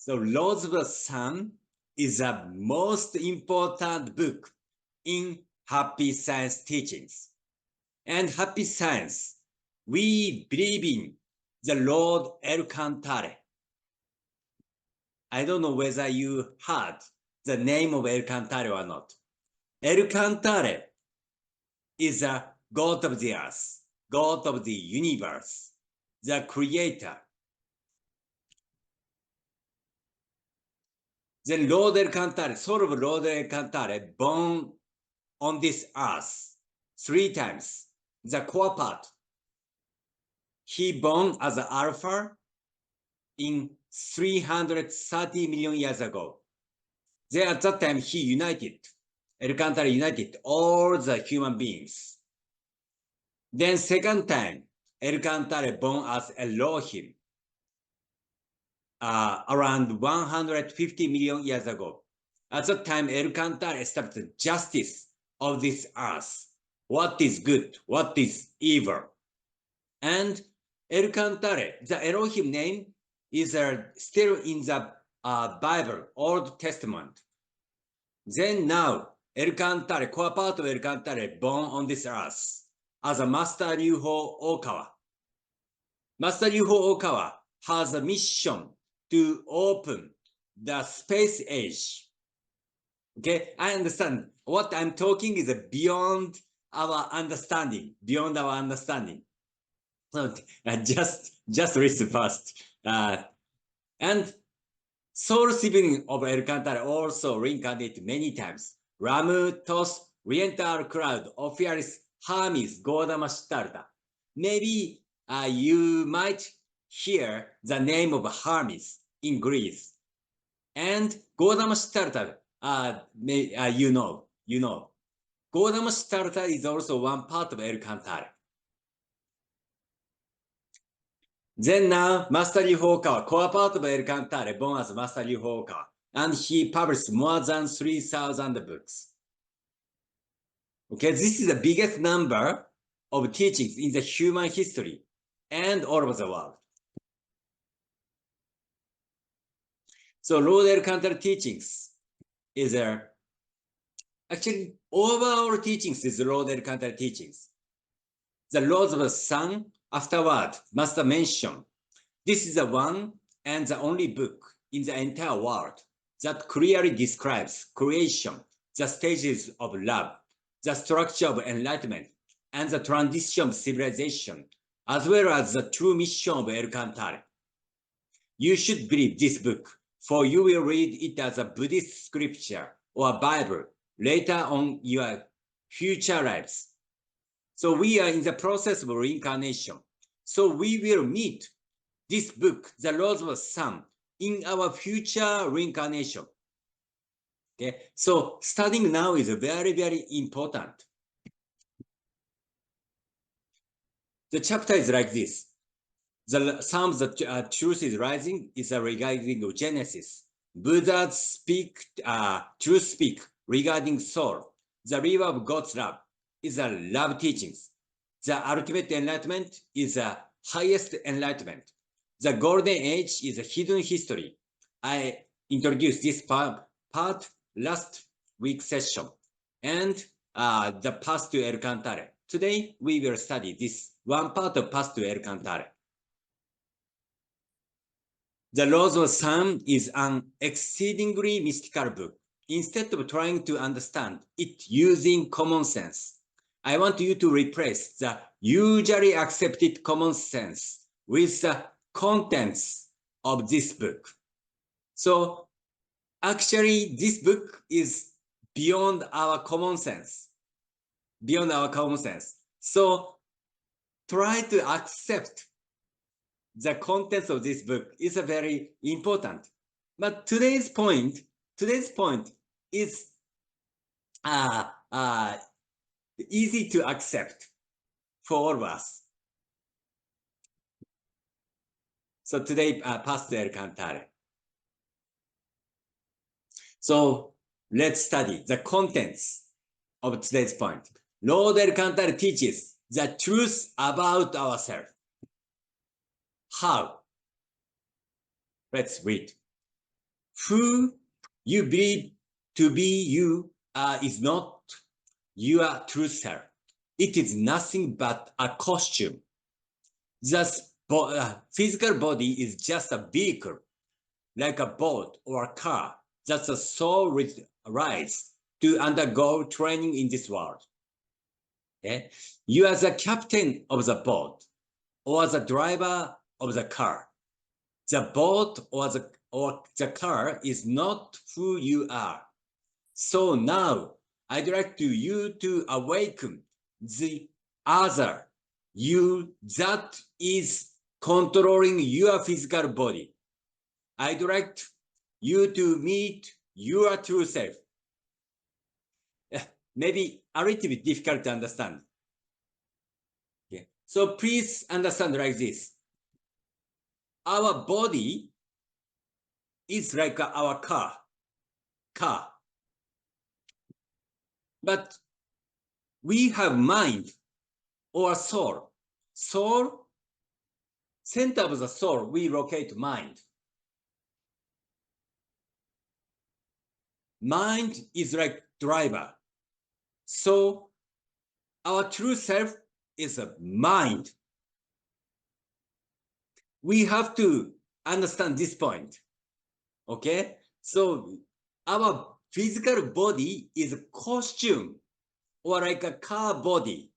So Laws of the Sun is the most important book in Happy Science teachings. And Happy Science, we believe in the Lord El Cantare. I don't know whether you heard the name of El Cantare or not. El Cantare is a God of the earth, God of the universe, the creator. Then Lord El Cantare, soul of Lord El Cantare, born on this earth 3 times. The core part. He born as an alpha in 330 million years ago. Then at that time, he united, El Cantare united all the human beings. Then second time, El Cantare born as Elohim, around 150 million years ago. At that time, El Cantare established justice of this earth. What is good? What is evil? And El Cantare, the Elohim name, is still in the Bible, Old Testament. Then now, El Cantare, core part of El Cantare, born on this earth as a Master Ryuho Okawa. Master Ryuho Okawa has a mission to open the space age. Okay, I understand. What I'm talking is beyond our understanding, beyond our understanding. So just listen first. And soul sibling of El Cantare also reincarnated many times. Ramu, Tos, Oriental Cloud, Ophiaris, Hermes, Godamashtarta. Maybe you might hear the name of Hermes in Greece. And Godamashtarta, you know. Godamashtarta is also one part of El Cantare. Then now, Master Ryuho Okawa, core part of El Cantare, born as Master Ryuho Okawa, and he published more than 3,000 books. Okay, this is the biggest number of teachings in the human history and all over the world. So Lord El Cantare teachings is actually overall teachings is Lord El Cantare teachings. The Laws of the Sun, afterward, Master mentioned, this is the one and the only book in the entire world that clearly describes creation, the stages of love, the structure of enlightenment, and the transition of civilization, as well as the true mission of El Cantare. You should believe this book, for you will read it as a Buddhist scripture or a Bible later on your future lives. So we are in the process of reincarnation. So we will meet this book, The Laws of the Sun, in our future reincarnation. Okay, so studying now is very, very important. The chapter is like this. The Sun of the Truth is Rising is regarding Genesis. Buddha truth speak regarding soul. The river of God's love is a love teachings. The ultimate enlightenment is the highest enlightenment. The golden age is a hidden history. I introduced this part last week's session, and the path to El Cantare. Today we will study this one part of path to El Cantare. The Laws of the Sun is an exceedingly mystical book. Instead of trying to understand it using common sense, I want you to replace the usually accepted common sense with the contents of this book. So actually, this book is beyond our common sense. Beyond our common sense. So try to accept the contents of this book is very important. But today's point is easy to accept for all of us. So today, path to El Cantare. So let's study the contents of today's point. Lord El Cantare teaches the truth about ourselves. How? Let's read. who you believe to be you is not your true self. It is nothing but a costume. The physical body is just a vehicle, like a boat or a car that the soul rides to undergo training in this world. Okay? You are the captain of the boat or the driver of the car. The boat or the car is not who you are. So now I'd like you to awaken the other you that is controlling your physical body. I'd like you to meet your true self. Maybe a little bit difficult to understand. Okay. So please understand like this. Our body is like our car. But we have mind or soul. Soul, center of the soul, we locate mind. Mind is like driver. So our true self is a mind. We have to understand this point. Okay? So our physical body is a costume or like a car body.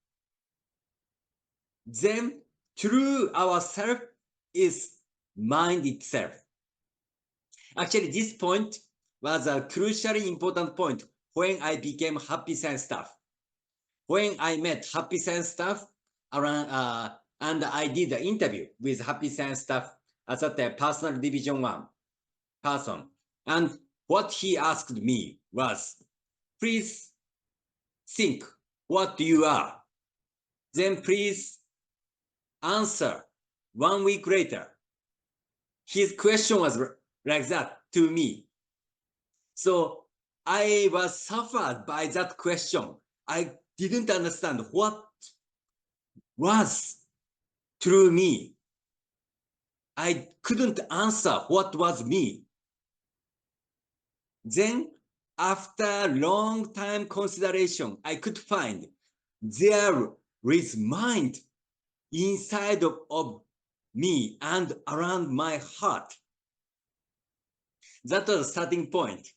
Then true ourself is mind itself. Actually, this point was a crucially important point when I became Happy Science staff. When I met Happy Science staff around, and I did the interview with Happy Science staff as a personal division 1 person. And what he asked me was, please think what you are. Then please answer 1 week later. His question was like that to me. So I was suffered by that question. I didn't understand what was true me. I couldn't answer what was me. Then, after long time consideration, I could find there is mind inside of me and around my heart. That was a starting point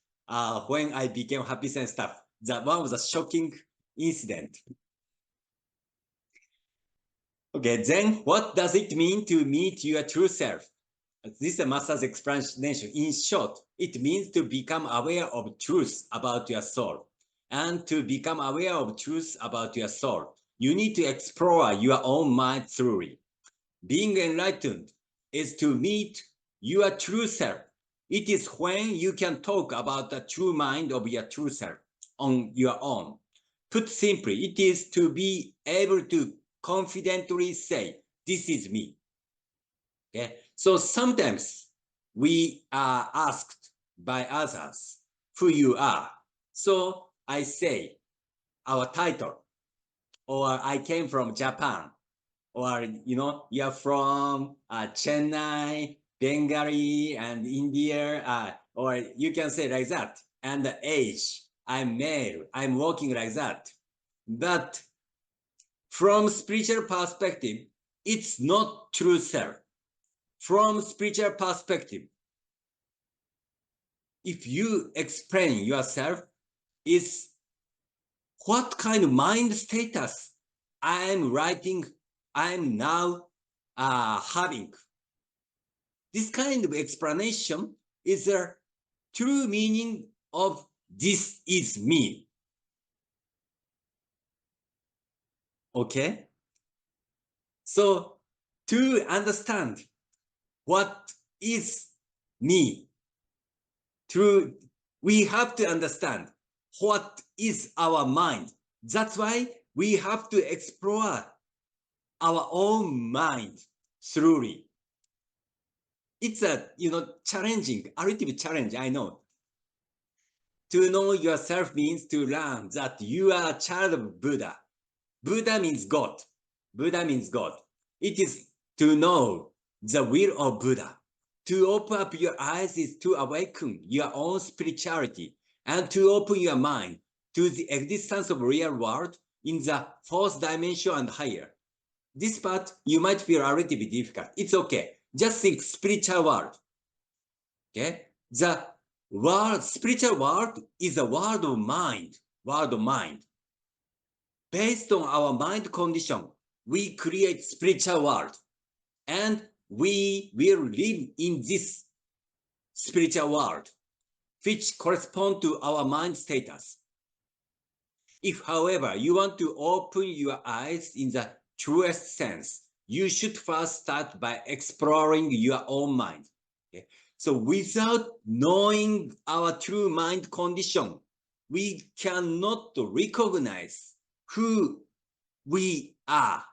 when I became Happy Science staff. That one was a shocking incident. Okay, then what does it mean to meet your true self? This is a master's explanation. In short, it means to become aware of truth about your soul. And to become aware of truth about your soul, you need to explore your own mind thoroughly. Being enlightened is to meet your true self. It is when you can talk about the true mind of your true self on your own. Put simply, it is to be able to confidently say, this is me. Okay? So sometimes we are asked by others who you are. So I say our title, or I came from Japan, or you're from Chennai, Bengali, and India, or you can say like that. And the age, I'm male, I'm walking like that. But from spiritual perspective, it's not true self. From spiritual perspective, if you explain yourself, is what kind of mind status I'm now having. This kind of explanation is the true meaning of this is me. Okay? So to understand what is me, we have to understand what is our mind. That's why we have to explore our own mind thoroughly. It's a challenging, a little bit challenge, I know. To know yourself means to learn that you are a child of Buddha. Buddha means God. Buddha means God. It is to know the will of Buddha. To open up your eyes is to awaken your own spirituality and to open your mind to the existence of real world in the fourth dimension and higher. This part, you might feel a little bit difficult. It's okay. Just think spiritual world. Okay? The world, spiritual world is a world of mind. World of mind. Based on our mind condition, we create spiritual world. And we will live in this spiritual world, which correspond to our mind status. If, however, you want to open your eyes in the truest sense, you should first start by exploring your own mind. Okay? So without knowing our true mind condition, we cannot recognize who we are.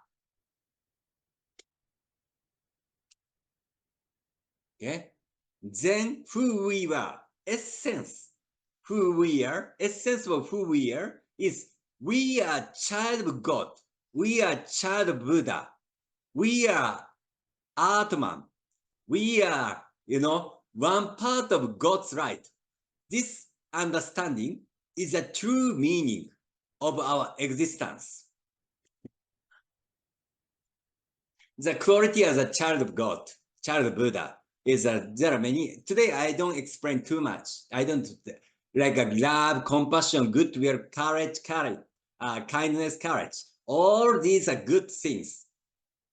Okay? Then who we are, essence, who we are, essence of who we are is we are child of God. We are child of Buddha. We are Atman. We are, one part of God's light. This understanding is a true meaning of our existence. The quality as a child of God, child of Buddha, is there are many. Today, I don't explain too much. I don't like a love, compassion, goodwill, courage, kindness, courage. All these are good things.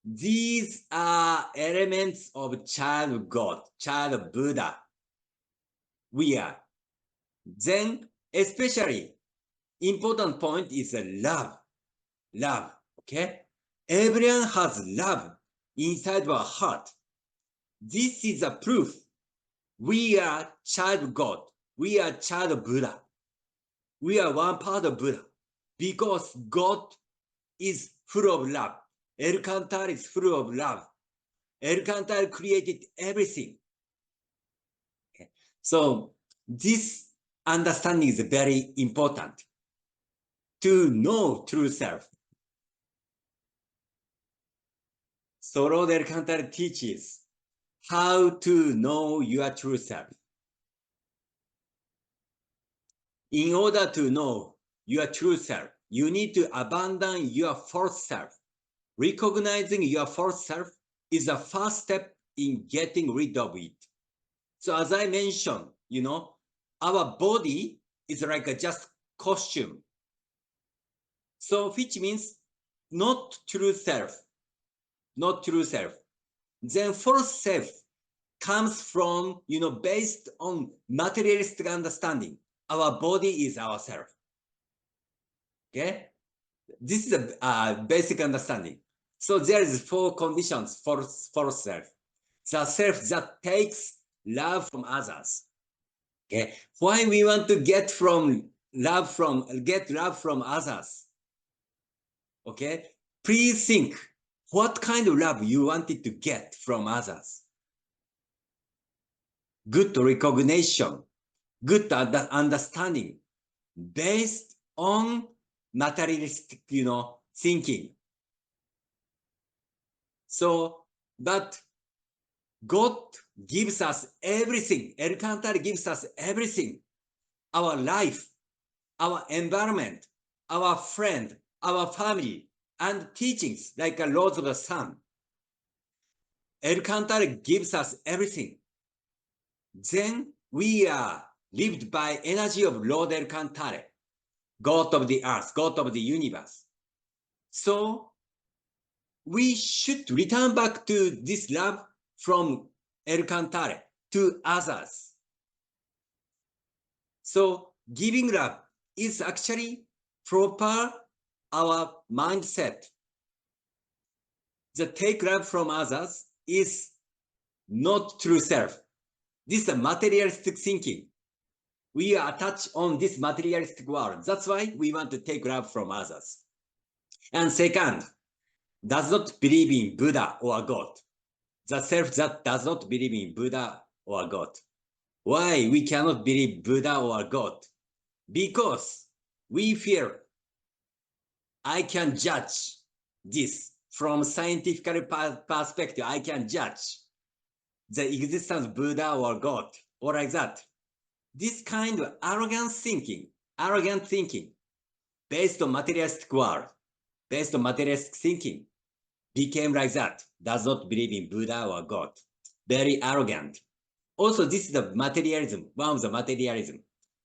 These are elements of child of God, child of Buddha. We are. Then, especially important point is love. Love. Okay? Everyone has love inside our heart. This is a proof we are child of God. We are child of Buddha. We are one part of Buddha because God is full of love. El Cantar is full of love. El Cantar created everything. Okay. So this understanding is very important to know true self. So Lord El Cantar teaches how to know your true self. In order to know your true self, you need to abandon your false self. Recognizing your false self is the first step in getting rid of it. So as I mentioned, our body is like a just costume. So which means not true self, not true self. Then false self comes from, based on materialistic understanding. Our body is ourself. Okay? This is a basic understanding. So there is 4 conditions for self. The self that takes love from others. Okay? Why we want to get love from others? Okay? Please think what kind of love you wanted to get from others. Good recognition, good understanding based on materialistic, thinking. So, but God gives us everything. El Cantar gives us everything. Our life, our environment, our friend, our family, and teachings like a Lord of the Sun. El Cantar gives us everything. Then we are lived by energy of Lord El Cantare, God of the earth, God of the universe. So we should return back to this love from El Cantare to others. So giving love is actually proper our mindset. The take love from others is not true self. This is a materialistic thinking. We are attached on this materialistic world. That's why we want to take love from others. And second, does not believe in Buddha or God. The self that does not believe in Buddha or God. Why we cannot believe Buddha or God? Because we fear I can judge this from scientific perspective. I can judge. the existence of Buddha or God, or like that. This kind of arrogant thinking, based on materialistic world, based on materialistic thinking, became like that, does not believe in Buddha or God. Very arrogant. Also, this is the materialism, one of the materialism.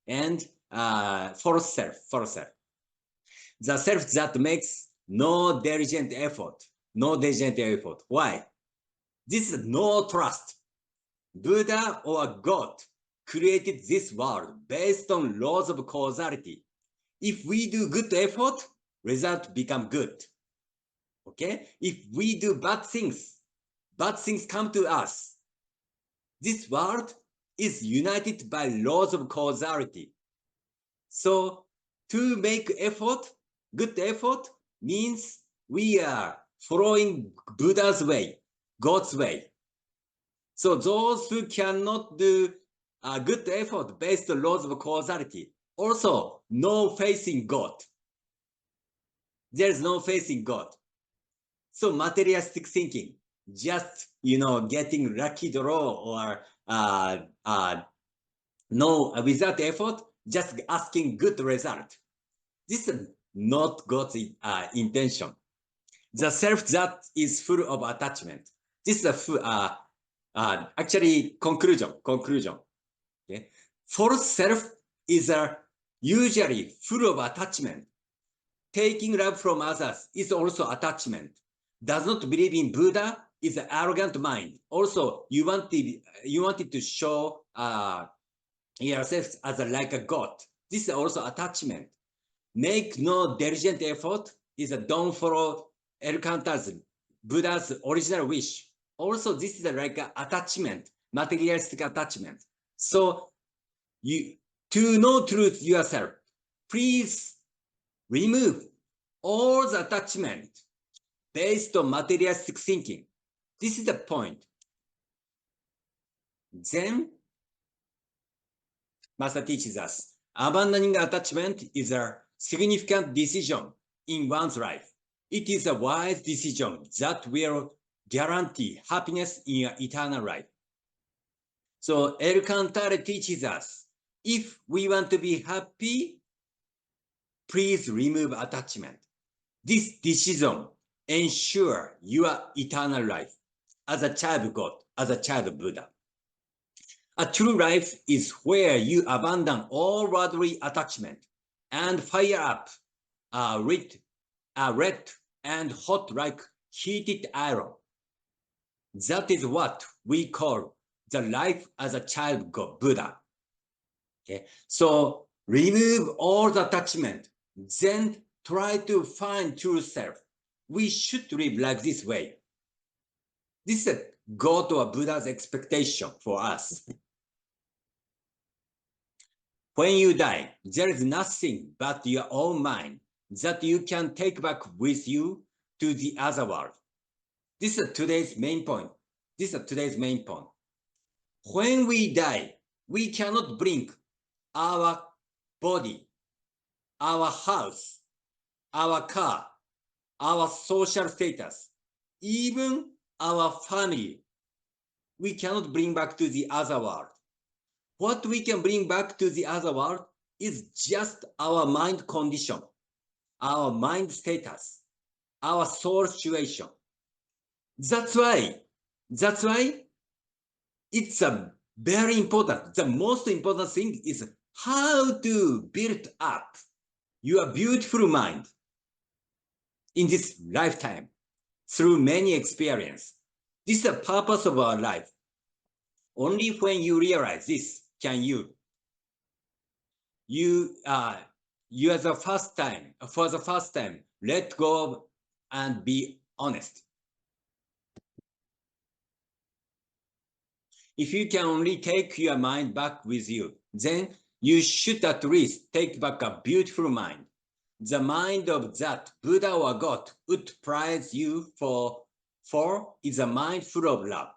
And false self. The self that makes no diligent effort. Why? This is no trust. Buddha or God created this world based on laws of causality. If we do good effort, result become good. Okay? If we do bad things come to us. This world is united by laws of causality. So to make effort, good effort, means we are following Buddha's way, God's way. So those who cannot do a good effort based on laws of causality, also no faith in God. There is no faith in God. So materialistic thinking, just getting lucky draw or no without effort, just asking good result. This is not God's intention. The self that is full of attachment. This is a actually conclusion. Okay, false self is usually full of attachment. Taking love from others is also attachment. Does not believe in Buddha is an arrogant mind. Also, you wanted to show yourself as like a god. This is also attachment. Make no diligent effort is a don't follow Elkanta's Buddha's original wish. Also, this is like an attachment, materialistic attachment. So you to know truth yourself, please remove all the attachment based on materialistic thinking. This is the point. Then, Master teaches us, abandoning attachment is a significant decision in one's life. It is a wise decision that will guarantee happiness in your eternal life. So Elkantara teaches us, if we want to be happy, please remove attachment. This decision ensures your eternal life as a child of God, as a child of Buddha. A true life is where you abandon all worldly attachment and fire up red and hot like heated iron. That is what we call the life as a child of God, Buddha. Okay, so remove all the attachment, then try to find true self. We should live like this way. This is God or Buddha's expectation for us. When you die, there is nothing but your own mind that you can take back with you to the other world. This is today's main point. When we die, we cannot bring our body, our house, our car, our social status, even our family. We cannot bring back to the other world. What we can bring back to the other world is just our mind condition, our mind status, our soul situation. That's why it's a very important. The most important thing is how to build up your beautiful mind in this lifetime through many experiences. This is the purpose of our life. Only when you realize this can you for the first time, let go and be honest. If you can only take your mind back with you, then you should at least take back a beautiful mind. The mind of that Buddha or God would praise you for is a mind full of love.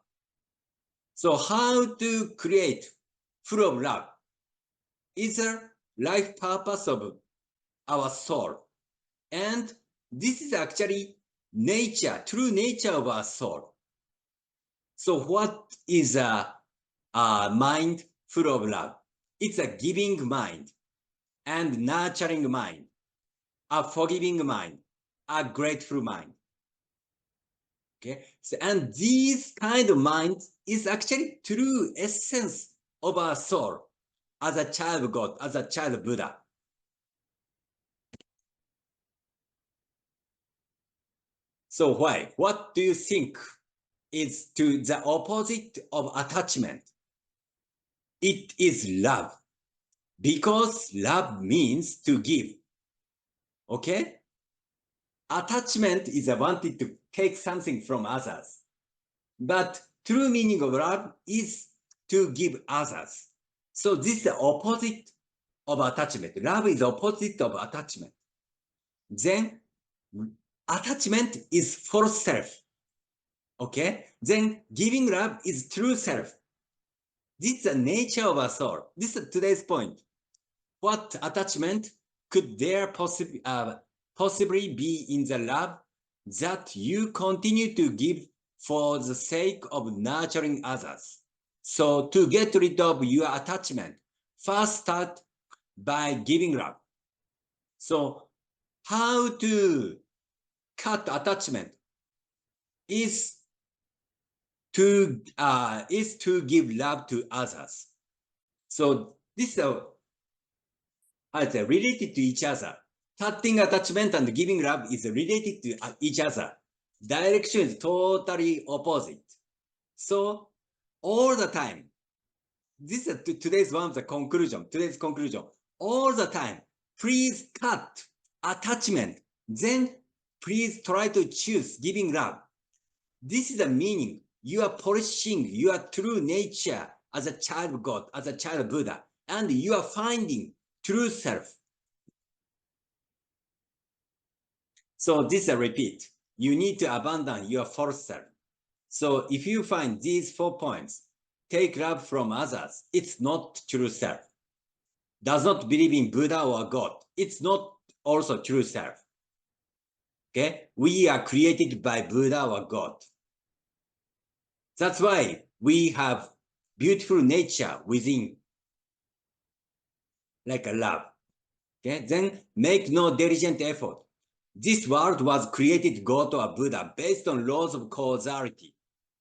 So how to create full of love is a life purpose of our soul. And this is actually nature, true nature of our soul. So what is a mind full of love? It's a giving mind and nurturing mind, a forgiving mind, a grateful mind. Okay, so, and these kind of mind is actually true essence of our soul as a child of God, as a child of Buddha. So why? What do you think is to the opposite of attachment? It is love, because love means to give. Okay? Attachment is a wanted to take something from others. But true meaning of love is to give others. So this is the opposite of attachment. Love is the opposite of attachment. Then attachment is false self. Okay? Then giving love is true self. This is the nature of our soul. This is today's point. What attachment could there possibly be in the love that you continue to give for the sake of nurturing others? So to get rid of your attachment, first start by giving love. So how to cut attachment is to give love to others. So this is related to each other. Cutting attachment and giving love is related to each other. Direction is totally opposite. So all the time, this is today's one of the conclusion. Today's conclusion. All the time, please cut attachment. Then please try to choose giving love. This is the meaning. You are polishing your true nature as a child of God, as a child of Buddha, and you are finding true self. So this is a repeat. You need to abandon your false self. So if you find these 4 points, take love from others, it's not true self. Does not believe in Buddha or God, it's not also true self. Okay? We are created by Buddha or God. That's why we have beautiful nature within, like a love. Okay? Then make no diligent effort. This world was created God or Buddha based on laws of causality.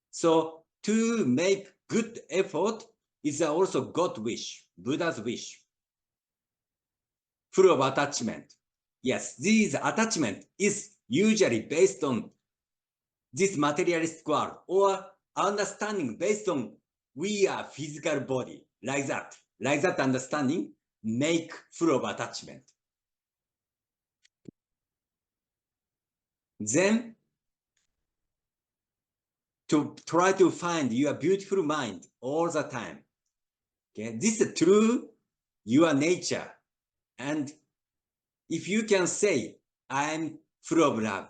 So to make good effort is also God's wish, Buddha's wish. Full of attachment. Yes, this attachment is usually based on this materialistic world or understanding based on we are physical body, like that. Like that understanding make full of attachment. Then to try to find your beautiful mind all the time. Okay, this is true your nature. And if you can say, I'm full of love,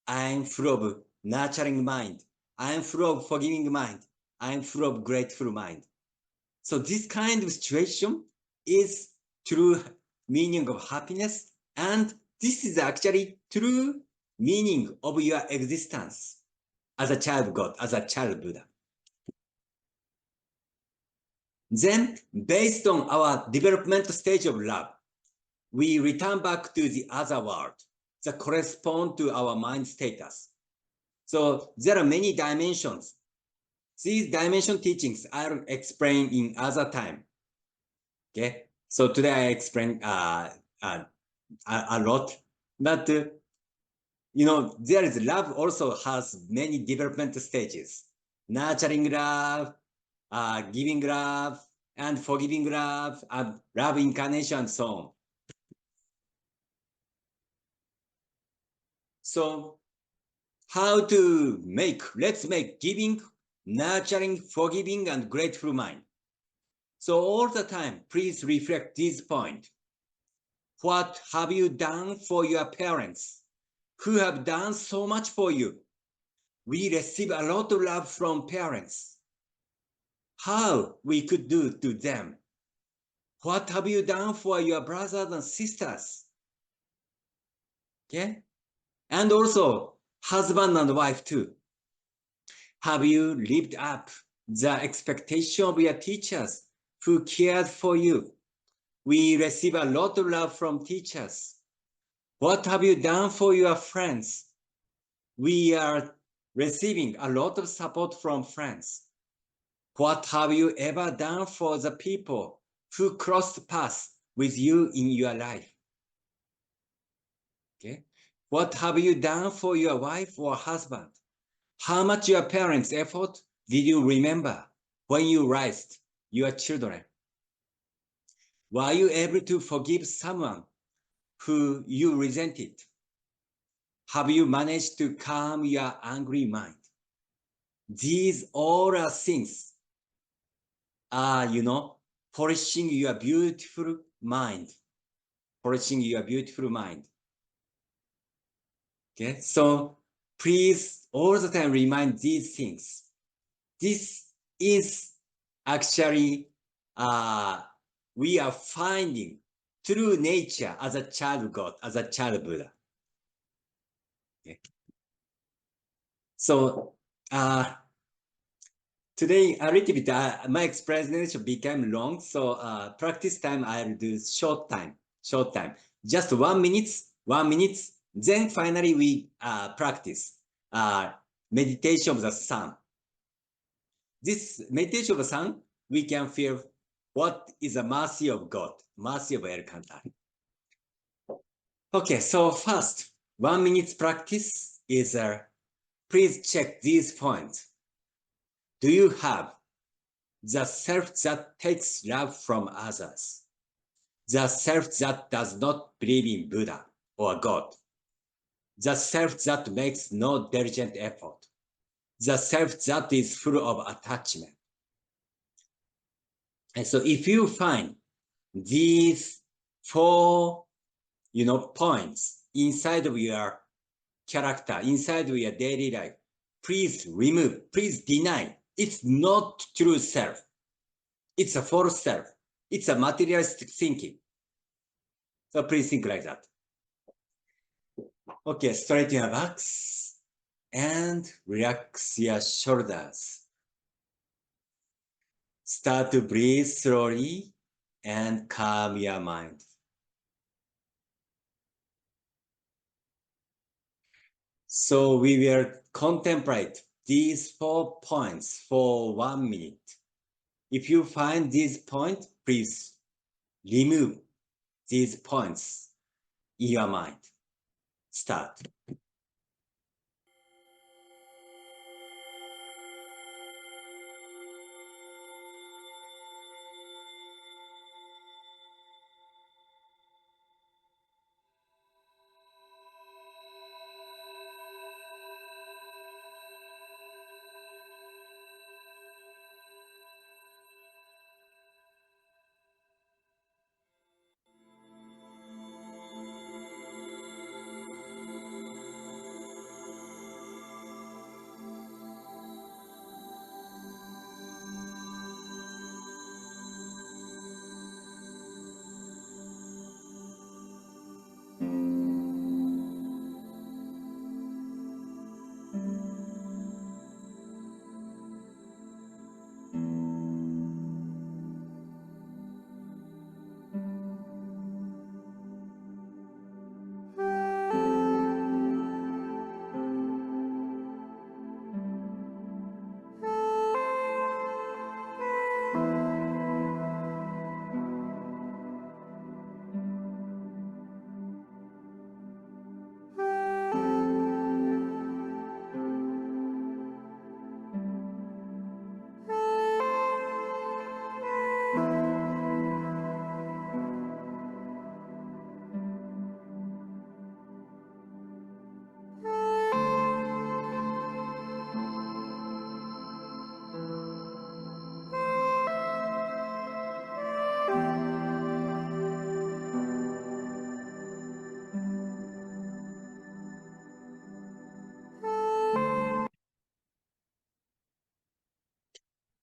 I'm full of nurturing mind, I'm full of forgiving mind, I'm full of grateful mind. So this kind of situation is true meaning of happiness. And this is actually true meaning of your existence as a child of God, as a child of Buddha. Then, based on our developmental stage of love, we return back to the other world that correspond to our mind status. So there are many dimensions. These dimension teachings I'll explain in other time. Okay, so today I explain a lot, but there is love also has many development stages: nurturing love, giving love, and forgiving love, and love incarnation, and so on. So how to let's make giving, nurturing, forgiving, and grateful mind. So all the time, please reflect this point. What have you done for your parents who have done so much for you? We receive a lot of love from parents. How we could do to them? What have you done for your brothers and sisters? Okay? And also husband and wife too. Have you lived up the expectation of your teachers who cared for you? We receive a lot of love from teachers. What have you done for your friends? We are receiving a lot of support from friends. What have you ever done for the people who crossed paths with you in your life? Okay. What have you done for your wife or husband? How much your parents' effort did you remember when you raised your children? Were you able to forgive someone who you resented? Have you managed to calm your angry mind? These all are things are, polishing your beautiful mind. Polishing your beautiful mind. Okay, so please all the time remind these things. This is actually we are finding true nature as a child God, as a child Buddha. Okay. So today a little bit my explanation became long. So practice time I'll do short time. Just 1 minute, 1 minute. Then finally we practice meditation of the sun. This meditation of the sun, we can feel what is the mercy of God, mercy of El Cantar. Okay, so first, 1 minute practice is please check these points. Do you have the self that takes love from others? The self that does not believe in Buddha or God? The self that makes no diligent effort? The self that is full of attachment? And so if you find these 4, points inside of your character, inside of your daily life, please remove, please deny. It's not true self. It's a false self. It's a materialistic thinking. So please think like that. Okay, straighten your backs and relax your shoulders. Start to breathe slowly and calm your mind. So we will contemplate these 4 points for 1 minute. If you find these points, please remove these points in your mind. Start.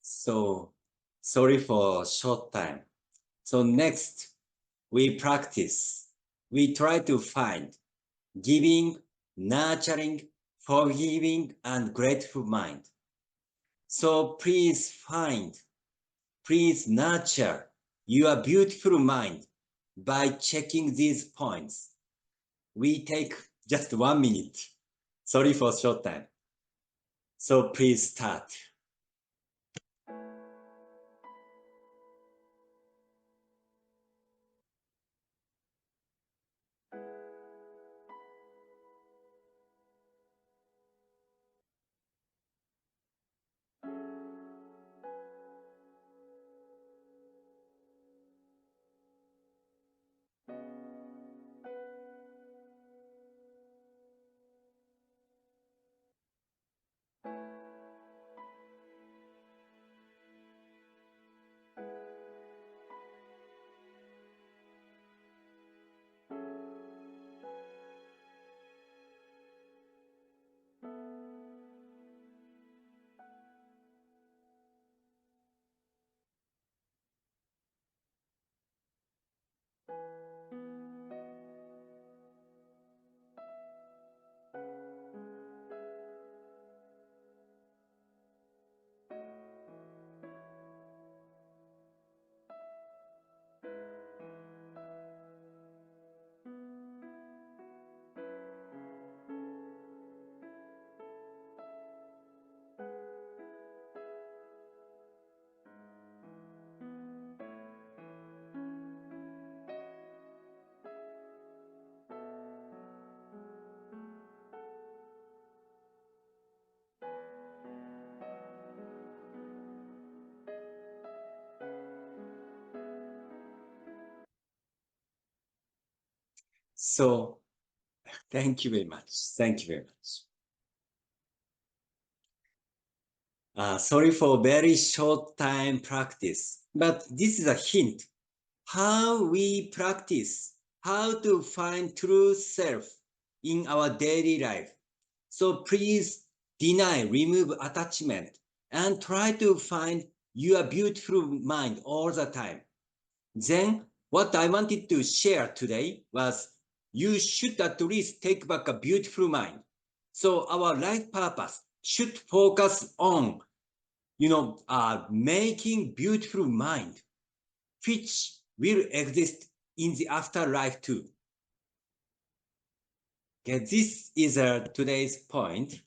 So sorry for short time. So next we practice. We try to find giving, nurturing, forgiving, and grateful mind. So please nurture your beautiful mind by checking these points. We take just 1 minute. Sorry for short time. So please start. So thank you very much. Thank you very much. Sorry for very short time practice, but this is a hint. How we practice, how to find true self in our daily life. So please remove attachment, and try to find your beautiful mind all the time. Then what I wanted to share today was you should at least take back a beautiful mind. So our life purpose should focus on, making beautiful mind, which will exist in the afterlife too. Okay, this is today's point.